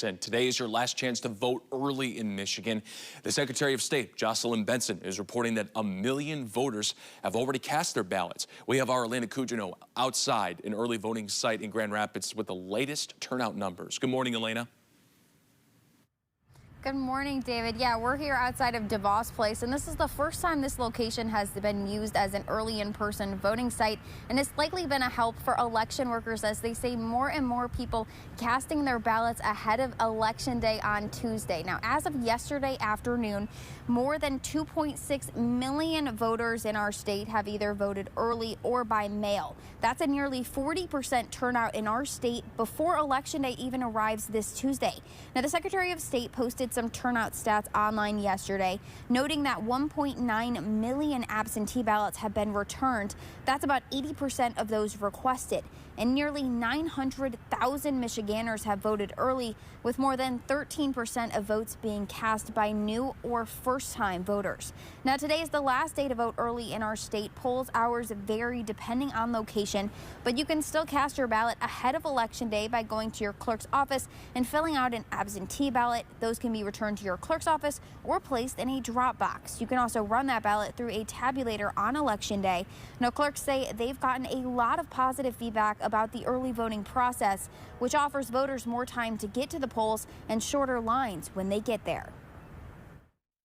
And today is your last chance to vote early in Michigan. The Secretary of State, Jocelyn Benson, is reporting that 1 million voters have already cast their ballots. We have our Elena Cugino outside an early voting site in Grand Rapids with the latest turnout numbers. Good morning, Elena. Good morning, David. Yeah, we're here outside of DeVos Place, and this is the first time this location has been used as an early in-person voting site, and it's likely been a help for election workers as they say more and more people casting their ballots ahead of Election Day on Tuesday. Now, as of yesterday afternoon, more than 2.6 million voters in our state have either voted early or by mail. That's a nearly 40% turnout in our state before Election Day even arrives this Tuesday. Now, the Secretary of State posted some turnout stats online yesterday, noting that 1.9 million absentee ballots have been returned. That's about 80% of those requested. And nearly 900,000 Michiganders have voted early, with more than 13% of votes being cast by new or first-time voters. Now, today is the last day to vote early in our state. Polls hours vary depending on location, but you can still cast your ballot ahead of Election Day by going to your clerk's office and filling out an absentee ballot. Those can be returned to your clerk's office or placed in a drop box. You can also run that ballot through a tabulator on Election Day. Now, clerks say they've gotten a lot of positive feedback about the early voting process, which offers voters more time to get to the polls and shorter lines when they get there.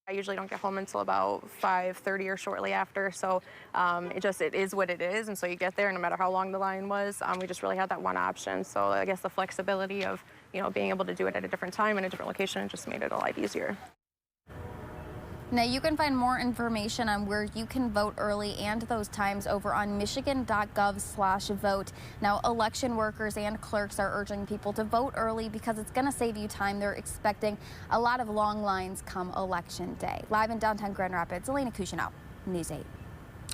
I usually don't get home until about 5:30 or shortly after, so it is what it is, and so you get there, no matter how long the line was. We just really had that one option, so I guess the flexibility of being able to do it at a different time in a different location just made it a lot easier. Now, you can find more information on where you can vote early and those times over on michigan.gov/vote. Now, election workers and clerks are urging people to vote early because it's going to save you time. They're expecting a lot of long lines come Election Day. Live in downtown Grand Rapids, Elena Cugino, News 8.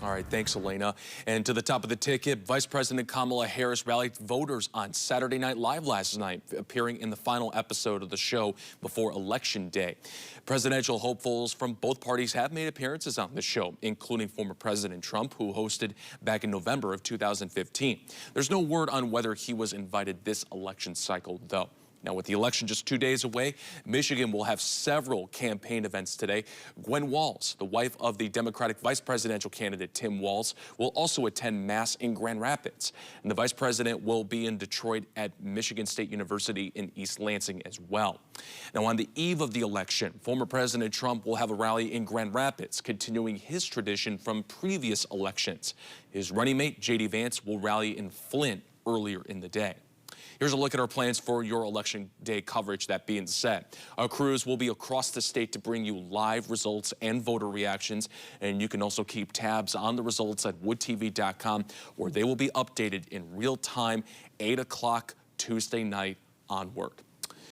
All right, thanks, Elena. And to the top of the ticket, Vice President Kamala Harris rallied voters on Saturday Night Live last night, appearing in the final episode of the show before Election Day. Presidential hopefuls from both parties have made appearances on the show, including former President Trump, who hosted back in November of 2015. There's no word on whether he was invited this election cycle, though. Now, with the election just 2 days away, Michigan will have several campaign events today. Gwen Walz, the wife of the Democratic vice presidential candidate Tim Walz, will also attend Mass in Grand Rapids. And the vice president will be in Detroit at Michigan State University in East Lansing as well. Now, on the eve of the election, former President Trump will have a rally in Grand Rapids, continuing his tradition from previous elections. His running mate, J.D. Vance, will rally in Flint earlier in the day. Here's a look at our plans for your Election Day coverage. That being said, our crews will be across the state to bring you live results and voter reactions. And you can also keep tabs on the results at woodtv.com, where they will be updated in real time, 8 o'clock Tuesday night onward.